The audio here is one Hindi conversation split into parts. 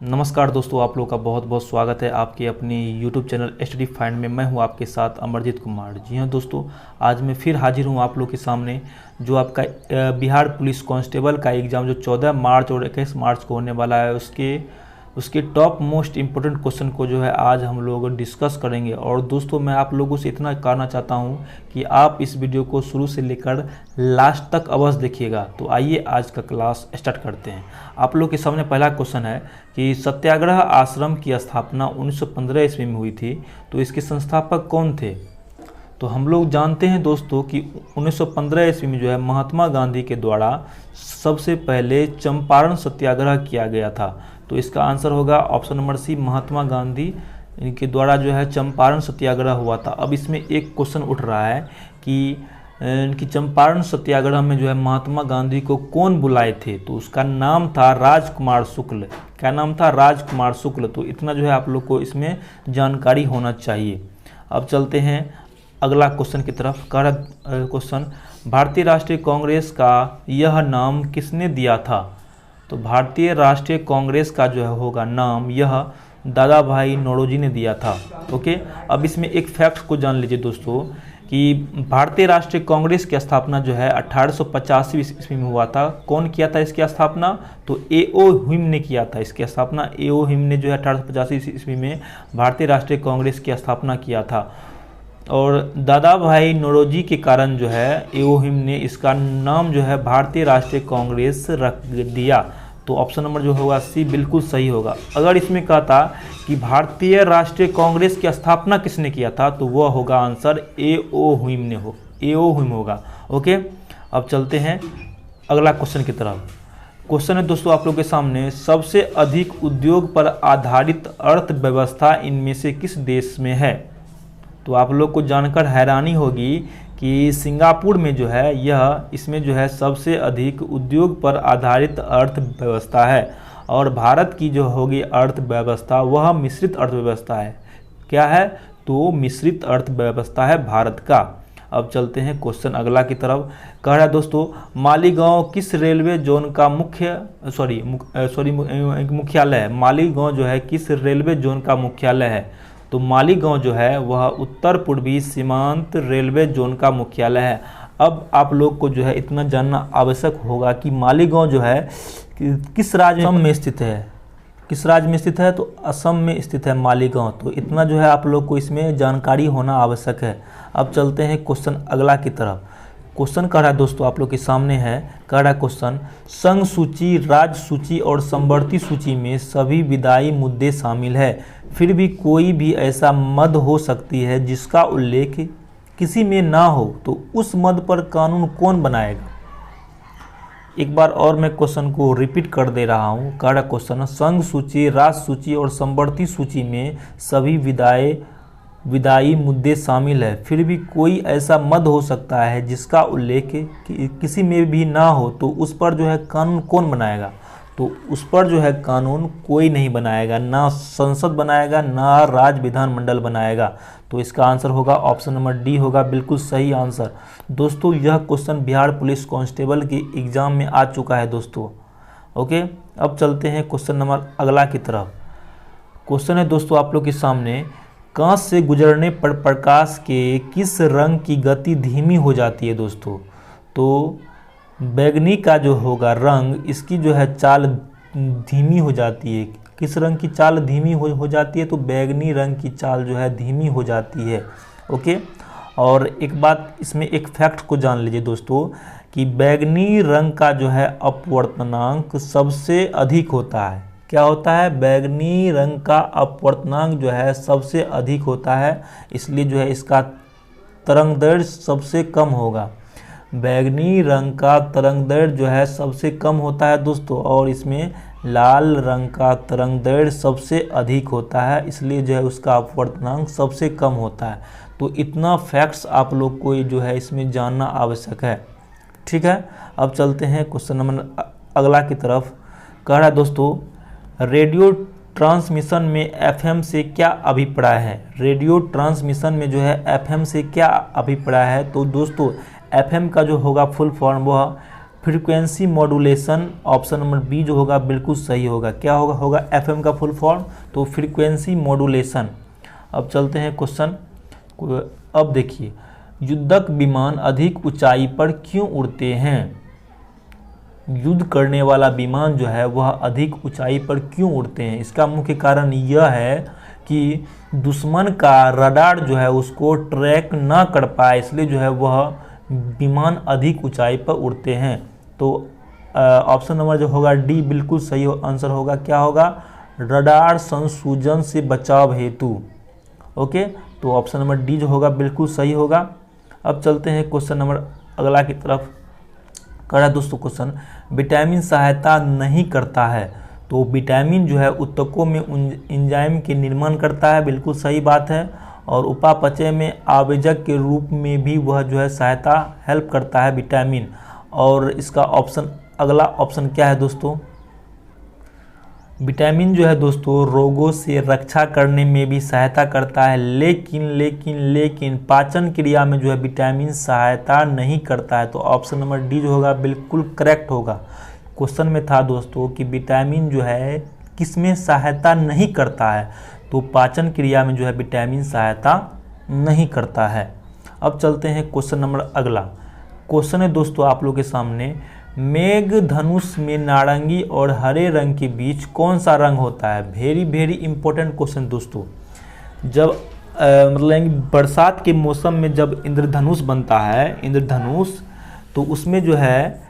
नमस्कार दोस्तों, आप लोगों का बहुत बहुत स्वागत है आपके अपने YouTube चैनल स्टडी फाइंड में। मैं हूं आपके साथ अमरजीत कुमार। जी हां दोस्तों, आज मैं फिर हाजिर हूं आप लोगों के सामने। जो आपका बिहार पुलिस कांस्टेबल का एग्ज़ाम जो 14 मार्च और 21 मार्च को होने वाला है, उसके टॉप मोस्ट इम्पोर्टेंट क्वेश्चन को जो है आज हम लोग डिस्कस करेंगे। और दोस्तों, मैं आप लोगों से इतना कहना चाहता हूं कि आप इस वीडियो को शुरू से लेकर लास्ट तक अवश्य देखिएगा। तो आइए आज का क्लास स्टार्ट करते हैं। आप लोग के सामने पहला क्वेश्चन है कि सत्याग्रह आश्रम की स्थापना 1915 ईस्वी में हुई थी, तो इसके संस्थापक कौन थे? तो हम लोग जानते हैं दोस्तों कि 1915 ईस्वी में जो है महात्मा गांधी के द्वारा सबसे पहले चंपारण सत्याग्रह किया गया था। तो इसका आंसर होगा option number C, Mahatma Gandhi के द्वारा जो है चंपारण सत्याग्रह हुआ था। अब इसमें एक क्वेश्चन उठ रहा है कि चंपारण सत्याग्रह में जो है महात्मा गांधी को कौन बुलाए थे? तो उसका नाम था राजकुमार शुक्ल। क्या नाम था? राजकुमार शुक्ल। तो इतना जो है आप लोग को इसमें जानकारी होना चाहिए। अब चलते हैं अगला क्वेश्चन की तरफ। क्वेश्चन, भारतीय राष्ट्रीय कांग्रेस का यह नाम किसने दिया था? तो भारतीय राष्ट्रीय कांग्रेस का जो है होगा नाम यह दादा भाई नौरोजी ने दिया था। ओके, अब इसमें एक फैक्ट को जान लीजिए दोस्तों कि भारतीय राष्ट्रीय कांग्रेस की स्थापना जो है 1885 ईस्वी में हुआ था। कौन किया था इसकी स्थापना? तो ए.ओ. ह्यूम ने किया था इसकी स्थापना। ए.ओ. ह्यूम ने जो है 1885 ईस्वी में भारतीय राष्ट्रीय कांग्रेस की स्थापना किया था। और दादा भाई नौरोजी के कारण जो है ए.ओ. ह्यूम ने इसका नाम जो है भारतीय राष्ट्रीय कांग्रेस रख दिया। तो ऑप्शन नंबर जो होगा सी बिल्कुल सही होगा। अगर इसमें कहता कि भारतीय राष्ट्रीय कांग्रेस की स्थापना किसने किया था, तो वह होगा आंसर ए.ओ. ह्यूम ने ए.ओ. ह्यूम होगा। ओके, अब चलते हैं अगला क्वेश्चन की तरफ। क्वेश्चन है दोस्तों आप लोग के सामने, सबसे अधिक उद्योग पर आधारित अर्थव्यवस्था इनमें से किस देश में है? तो आप लोग को जानकर हैरानी होगी कि सिंगापुर में जो है इसमें जो है सबसे अधिक उद्योग पर आधारित अर्थव्यवस्था है। और भारत की जो होगी अर्थव्यवस्था वह मिश्रित अर्थव्यवस्था है। क्या है? तो मिश्रित अर्थव्यवस्था है भारत का। अब चलते हैं क्वेश्चन अगला की तरफ। कह रहा है दोस्तों, मालीगांव किस रेलवे जोन का मुख्यालय है? मालीगांव जो है किस रेलवे जोन का मुख्यालय है? तो मालीगांव जो है वह उत्तर पूर्वी सीमांत रेलवे जोन का मुख्यालय है। अब आप लोग को जो है इतना जानना आवश्यक होगा कि मालीगांव जो है किस राज्य में स्थित है? किस राज्य में स्थित है? तो असम में स्थित है मालीगांव। तो इतना जो है आप लोग को इसमें जानकारी होना आवश्यक है। अब चलते हैं क्वेश्चन अगला की तरफ। क्वेश्चन कह रहा है दोस्तों आप लोग के सामने है, कह रहा है क्वेश्चन, संघ सूची, राज्य सूची और समवर्ती सूची में सभी विधायी मुद्दे शामिल है, फिर भी कोई भी ऐसा मद हो सकती है जिसका उल्लेख किसी में ना हो, तो उस मद पर कानून कौन बनाएगा? एक बार और मैं क्वेश्चन को रिपीट कर दे रहा हूँ। कह रहा क्वेश्चन, संघ सूची, राज्य सूची और समवर्ती सूची में सभी विधायी मुद्दे शामिल है, फिर भी कोई ऐसा मद हो सकता है जिसका उल्लेख किसी में भी ना हो, तो उस पर जो है कानून कौन बनाएगा? तो उस पर जो है कानून कोई नहीं बनाएगा, ना संसद बनाएगा ना राज्य विधानमंडल बनाएगा। तो इसका आंसर होगा ऑप्शन नंबर डी होगा बिल्कुल सही आंसर। दोस्तों, यह क्वेश्चन बिहार पुलिस कांस्टेबल के एग्जाम में आ चुका है दोस्तों। ओके, अब चलते हैं क्वेश्चन नंबर अगला की तरफ। क्वेश्चन है दोस्तों आप लोग के सामने, कांच से गुजरने पर प्रकाश के किस रंग की गति धीमी हो जाती है दोस्तों? तो बैगनी का जो होगा रंग, इसकी जो है चाल धीमी हो जाती है। किस रंग की चाल धीमी हो जाती है? तो बैगनी रंग की चाल जो है धीमी हो जाती है। ओके, और एक बात इसमें एक फैक्ट को जान लीजिए दोस्तों कि बैगनी रंग का जो है अपवर्तनांक सबसे अधिक होता है। क्या होता है? बैगनी रंग का अपवर्तनांक जो है सबसे अधिक होता है, इसलिए जो है इसका तरंगदैर्घ्य सबसे कम होगा। बैगनी रंग का तरंगदैर्घ्य जो है सबसे कम होता है दोस्तों, और इसमें लाल रंग का तरंगदैर्घ्य सबसे अधिक होता है, इसलिए जो है उसका अपवर्तनांक सबसे कम होता है। तो इतना फैक्ट्स आप लोग को जो है इसमें जानना आवश्यक है। ठीक है, अब चलते हैं क्वेश्चन नंबर अगला की तरफ। कह रहा है दोस्तों, रेडियो ट्रांसमिशन में एफएम से क्या अभिप्राय है? रेडियो ट्रांसमिशन में जो है एफएम से क्या अभिप्राय है? तो दोस्तों एफएम का जो होगा फुल फॉर्म वह frequency modulation, option number B जो होगा बिल्कुल सही होगा। क्या होगा एफएम का फुल फॉर्म, तो फ्रीक्वेंसी मॉड्यूलेशन। अब चलते हैं क्वेश्चन। अब देखिए, युद्धक विमान अधिक ऊंचाई पर क्यों उड़ते हैं? युद्ध करने वाला विमान जो है वह अधिक ऊंचाई पर क्यों उड़ते हैं? इसका मुख्य कारण यह है कि दुश्मन का रडार जो है उसको ट्रैक ना कर पाए, इसलिए जो है वह विमान अधिक ऊंचाई पर उड़ते हैं। तो ऑप्शन नंबर जो होगा डी बिल्कुल सही आंसर होगा। क्या होगा? रडार संसूजन से बचाव हेतु। ओके, तो ऑप्शन नंबर डी जो होगा बिल्कुल सही होगा। अब चलते हैं क्वेश्चन नंबर अगला की तरफ। कह रहा है दोस्तों क्वेश्चन, विटामिन सहायता नहीं करता है। तो विटामिन जो है ऊतकों में एंजाइम के निर्माण करता है, बिल्कुल सही बात है। और उपापचय में आवेजक के रूप में भी वह जो है सहायता हेल्प करता है विटामिन। और इसका ऑप्शन अगला ऑप्शन क्या है दोस्तों? विटामिन जो है दोस्तों रोगों से रक्षा करने में भी सहायता करता है, लेकिन पाचन क्रिया में जो है विटामिन सहायता नहीं करता है। तो ऑप्शन नंबर डी जो होगा बिल्कुल करेक्ट होगा। क्वेश्चन में था दोस्तों कि विटामिन जो है किसमें सहायता नहीं करता है, तो पाचन क्रिया में जो है विटामिन सहायता नहीं करता है। अब चलते हैं क्वेश्चन नंबर अगला। क्वेश्चन है दोस्तों आप लोग के सामने, मेघधनुष में नारंगी और हरे रंग के बीच कौन सा रंग होता है? वेरी इंपॉर्टेंट क्वेश्चन दोस्तों। जब मतलब बरसात के मौसम में जब इंद्रधनुष बनता है, इंद्रधनुष, तो उसमें जो है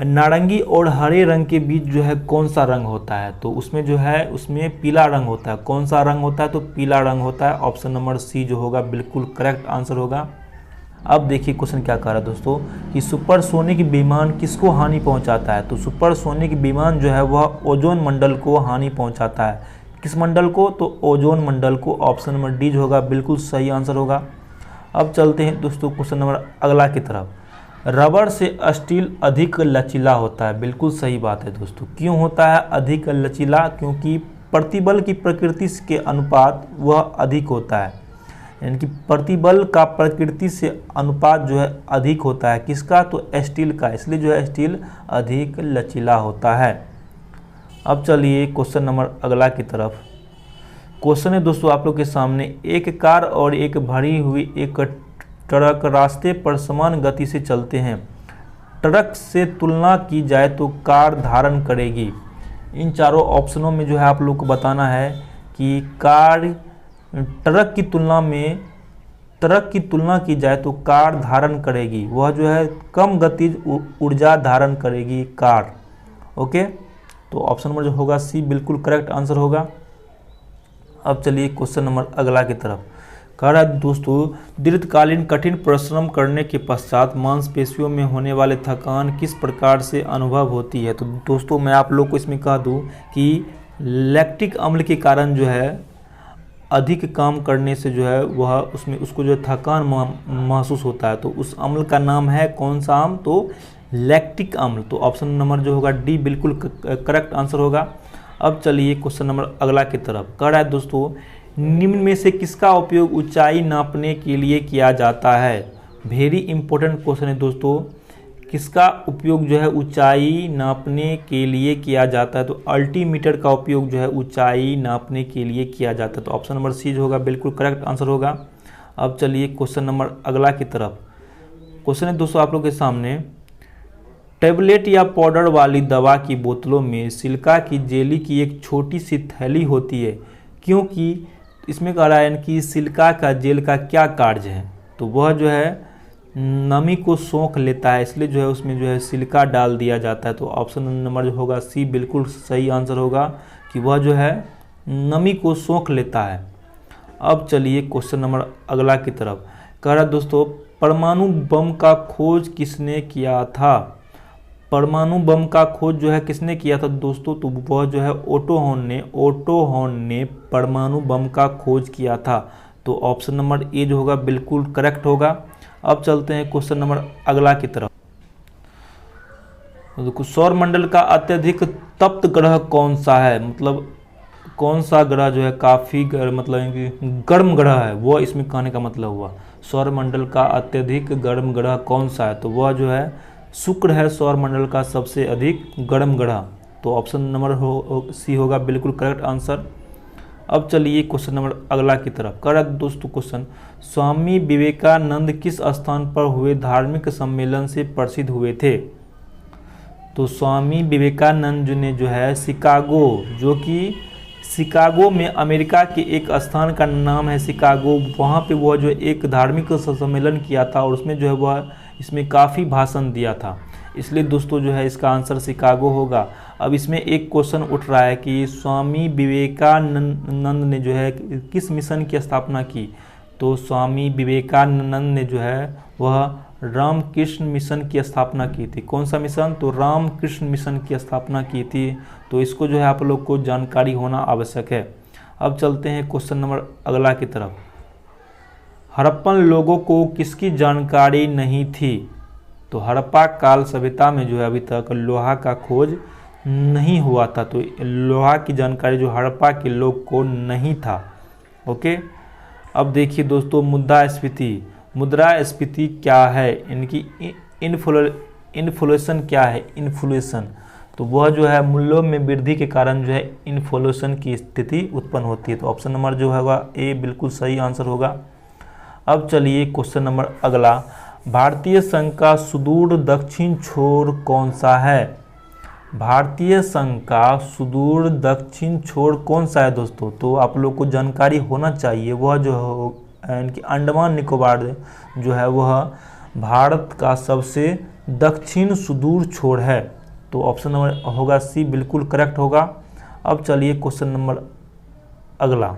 नारंगी और हरे रंग के बीच जो है कौन सा रंग होता है? तो उसमें जो है उसमें पीला रंग होता है। कौन सा रंग होता है? तो पीला रंग होता है। ऑप्शन नंबर सी जो होगा बिल्कुल करेक्ट आंसर होगा। अब देखिए क्वेश्चन क्या कह रहा है दोस्तों कि सुपरसोनिक विमान किसको हानि पहुंचाता है? तो सुपरसोनिक विमान जो है वह ओजोन मंडल को हानि पहुंचाता है। किस मंडल को? तो ओजोन मंडल को। ऑप्शन नंबर डी जो होगा बिल्कुल सही आंसर होगा। अब चलते हैं दोस्तों क्वेश्चन नंबर अगला की तरफ। रबर से स्टील अधिक लचीला होता है, बिल्कुल सही बात है दोस्तों। क्यों होता है अधिक लचीला? क्योंकि प्रतिबल की प्रकृति के अनुपात वह अधिक होता है, यानी कि प्रतिबल का प्रकृति से अनुपात जो है अधिक होता है। किसका? तो स्टील का, इसलिए जो है स्टील अधिक लचीला होता है। अब चलिए क्वेश्चन नंबर अगला की तरफ। क्वेश्चन है दोस्तों आप लोग के सामने, एक कार और एक भरी हुई एक ट्रक रास्ते पर समान गति से चलते हैं। ट्रक से तुलना की जाए तो कार धारण करेगी। इन चारों ऑप्शनों में जो है आप लोग को बताना है कि कार ट्रक की तुलना की जाए तो कार धारण करेगी, वह जो है कम गतिज ऊर्जा धारण करेगी कार। ओके, तो ऑप्शन नंबर जो होगा सी बिल्कुल करेक्ट आंसर होगा। अब चलिए क्वेश्चन नंबर अगला की तरफ। कह रहा है दोस्तों, दीर्घकालीन कठिन परिश्रम करने के पश्चात मांसपेशियों में होने वाले थकान किस प्रकार से अनुभव होती है? तो दोस्तों मैं आप लोग को इसमें कह दूं कि लैक्टिक अम्ल के कारण जो है अधिक काम करने से जो है वह उसको जो थकान महसूस होता है। तो उस अम्ल का नाम है कौन सा अम्ल? तो लैक्टिक अम्ल। तो ऑप्शन नंबर जो होगा डी बिल्कुल करेक्ट आंसर होगा। अब चलिए क्वेश्चन नंबर अगला की तरफ। कह रहा है दोस्तों, निम्न में से किसका उपयोग ऊंचाई नापने के लिए किया जाता है? वेरी इंपॉर्टेंट क्वेश्चन है दोस्तों। किसका उपयोग जो है ऊंचाई नापने के लिए किया जाता है? तो अल्टीमीटर का उपयोग जो है ऊंचाई नापने के लिए किया जाता है। तो ऑप्शन नंबर सी जो होगा बिल्कुल करेक्ट आंसर होगा। अब चलिए क्वेश्चन नंबर अगला की तरफ। क्वेश्चन है दोस्तों आप लोग के सामने, टैबलेट या पाउडर वाली दवा की बोतलों में सिलिका की जेली की एक छोटी सी थैली होती है, क्योंकि इसमें कह रहा है कि सिलिका का जेल का क्या कार्य है? तो वह जो है नमी को सोख लेता है, इसलिए जो है उसमें जो है सिलिका डाल दिया जाता है। तो ऑप्शन नंबर जो होगा सी बिल्कुल सही आंसर होगा कि वह जो है नमी को सोख लेता है। अब चलिए क्वेश्चन नंबर अगला की तरफ। कह रहा है दोस्तों, परमाणु बम का खोज किसने किया था? परमाणु बम का खोज जो है किसने किया था दोस्तों? तो वह जो है ओटो हॉर्न ने परमाणु बम का खोज किया था। तो ऑप्शन नंबर ए जो होगा बिल्कुल करेक्ट होगा। अब चलते हैं क्वेश्चन नंबर अगला की तरफ। तो सौर मंडल का अत्यधिक तप्त ग्रह कौन सा है? मतलब कौन सा ग्रह जो है काफ़ी मतलब गर्म ग्रह है, वो इसमें कहने का मतलब हुआ। सौर मंडल का अत्यधिक गर्म ग्रह कौन सा है? तो वह जो है शुक्र है सौरमंडल का सबसे अधिक गर्म ग्रह। तो ऑप्शन नंबर सी होगा बिल्कुल करेक्ट आंसर। अब चलिए क्वेश्चन नंबर अगला की तरफ। करेक्ट दोस्तों क्वेश्चन, स्वामी विवेकानंद किस स्थान पर हुए धार्मिक सम्मेलन से प्रसिद्ध हुए थे? तो स्वामी विवेकानंद जी ने जो है शिकागो, जो कि शिकागो में अमेरिका के एक स्थान का नाम है शिकागो, वहाँ पे वह जो एक धार्मिक सम्मेलन किया था और उसमें जो है वह इसमें काफ़ी भाषण दिया था, इसलिए दोस्तों जो है इसका आंसर शिकागो होगा। अब इसमें एक क्वेश्चन उठ रहा है कि स्वामी विवेकानंद ने जो है किस मिशन की स्थापना की? तो स्वामी विवेकानंद ने जो है वह रामकृष्ण मिशन की स्थापना की थी। कौन सा मिशन? तो रामकृष्ण मिशन की स्थापना की थी। तो इसको जो है आप लोग को जानकारी होना आवश्यक है। अब चलते हैं क्वेश्चन नंबर अगला की तरफ। हड़प्पन लोगों को किसकी जानकारी नहीं थी? तो हड़प्पा काल सभ्यता में जो है अभी तक लोहा का खोज नहीं हुआ था, तो लोहा की जानकारी जो हड़प्पा के लोग को नहीं था। ओके, अब देखिए दोस्तों मुद्रास्फीति। मुद्रास्फीति क्या है? इनकी इन्फ्लेशन क्या है? इन्फ्लेशन, तो वह जो है मूल्यों में वृद्धि के कारण जो है इन्फ्लेशन की स्थिति उत्पन्न होती है। तो ऑप्शन नंबर जो होगा ए बिल्कुल सही आंसर होगा। अब चलिए क्वेश्चन नंबर अगला। भारतीय संघ का सुदूर दक्षिण छोर कौन सा है? भारतीय संघ का सुदूर दक्षिण छोर कौन सा है दोस्तों? तो आप लोग को जानकारी होना चाहिए, वह जो इनकी अंडमान निकोबार जो है वह भारत का सबसे दक्षिण सुदूर छोर है। तो ऑप्शन नंबर होगा सी बिल्कुल करेक्ट होगा। अब चलिए क्वेश्चन नंबर अगला।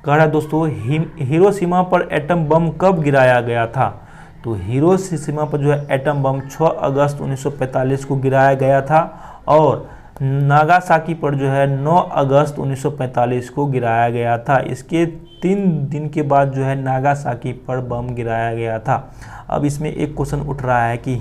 कह रहा है दोस्तों हिरोशिमा पर एटम बम कब गिराया गया था? तो हिरोशिमा पर जो है एटम बम 6 अगस्त 1945 को गिराया गया था और नागासाकी पर जो है 9 अगस्त 1945 को गिराया गया था। इसके 3 दिन के बाद जो है नागासाकी पर बम गिराया गया था। अब इसमें एक क्वेश्चन उठ रहा है कि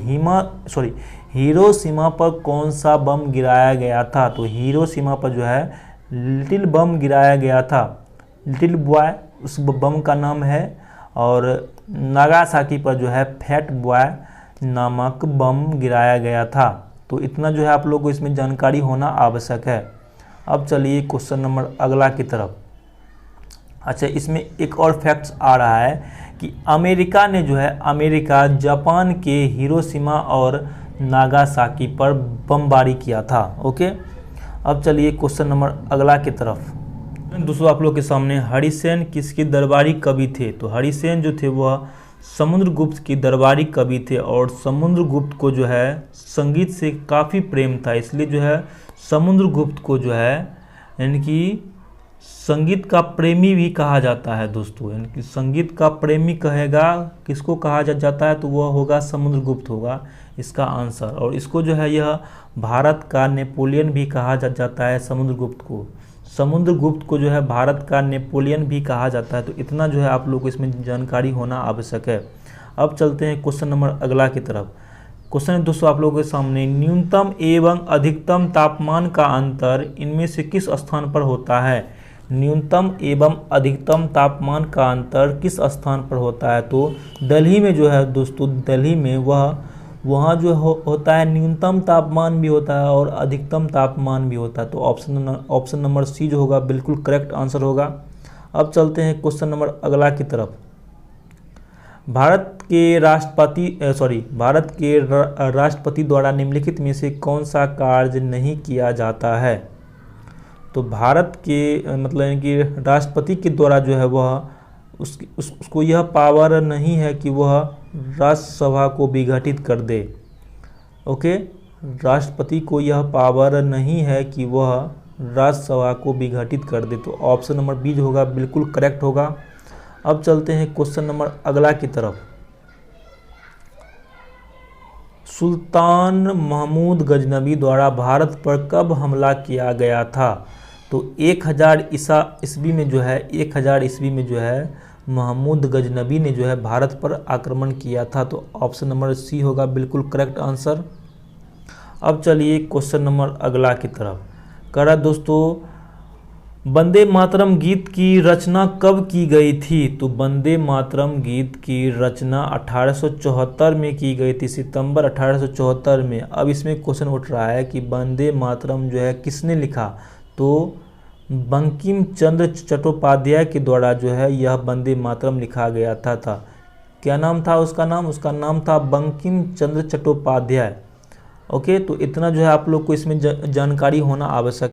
हिरोशिमा पर कौन सा बम गिराया गया था? तो हिरोशिमा पर जो है लिटिल बम गिराया गया था, लिटिल बॉय उस बम का नाम है, और नागासाकी पर जो है फैट बॉय नामक बम गिराया गया था। तो इतना जो है आप लोगों को इसमें जानकारी होना आवश्यक है। अब चलिए क्वेश्चन नंबर अगला की तरफ। अच्छा, इसमें एक और फैक्ट्स आ रहा है कि अमेरिका जापान के हिरोशिमा और नागासाकी पर बमबारी किया था। ओके, अब चलिए क्वेश्चन नंबर अगला की तरफ। दोस्तों आप लोग के सामने हरिसेन किसके दरबारी कवि थे? तो हरिसेन जो थे वह समुद्रगुप्त के दरबारी कवि थे और समुद्रगुप्त को जो है संगीत से काफ़ी प्रेम था, इसलिए जो है समुद्रगुप्त को जो है इनकी संगीत का प्रेमी भी कहा जाता है दोस्तों। इनकी संगीत का प्रेमी कहेगा किसको कहा जाता है? तो वह होगा समुद्रगुप्त होगा इसका आंसर। और इसको जो है यह भारत का नेपोलियन भी कहा जाता है। समुद्रगुप्त को जो है भारत का नेपोलियन भी कहा जाता है। तो इतना जो है आप लोग को इसमें जानकारी होना आवश्यक है। अब चलते हैं क्वेश्चन नंबर अगला की तरफ। क्वेश्चन है दोस्तों आप लोगों के सामने, न्यूनतम एवं अधिकतम तापमान का अंतर इनमें से किस स्थान पर होता है? न्यूनतम एवं अधिकतम तापमान का अंतर किस स्थान पर होता है? तो दिल्ली में जो है दोस्तों, दिल्ली में वहाँ जो होता है न्यूनतम तापमान भी होता है और अधिकतम तापमान भी होता है। तो ऑप्शन नंबर सी जो होगा बिल्कुल करेक्ट आंसर होगा। अब चलते हैं क्वेश्चन नंबर अगला की तरफ। भारत के राष्ट्रपति द्वारा निम्नलिखित में से कौन सा कार्य नहीं किया जाता है? तो भारत के मतलब कि राष्ट्रपति के द्वारा जो है वह उसको यह पावर नहीं है कि वह राज्यसभा को विघटित कर दे। ओके, राष्ट्रपति को यह पावर नहीं है कि वह राज्यसभा को विघटित कर दे। तो ऑप्शन नंबर बी जो होगा बिल्कुल करेक्ट होगा। अब चलते हैं क्वेश्चन नंबर अगला की तरफ। सुल्तान महमूद गजनबी द्वारा भारत पर कब हमला किया गया था? तो 1000 ईस्वी में जो है महमूद गजनबी ने जो है भारत पर आक्रमण किया था। तो ऑप्शन नंबर सी होगा बिल्कुल करेक्ट आंसर। अब चलिए क्वेश्चन नंबर अगला की तरफ। कह रहा दोस्तों वंदे मातरम गीत की रचना कब की गई थी? तो वंदे मातरम गीत की रचना 1874 में की गई थी, सितंबर 1874 में। अब इसमें क्वेश्चन उठ रहा है कि वंदे मातरम जो है किसने लिखा? तो बंकिम चंद्र चट्टोपाध्याय के द्वारा जो है यह वंदे मातरम लिखा गया था। क्या नाम था उसका नाम था बंकिम चंद्र चट्टोपाध्याय। ओके, तो इतना जो है आप लोग को इसमें जानकारी होना आवश्यक।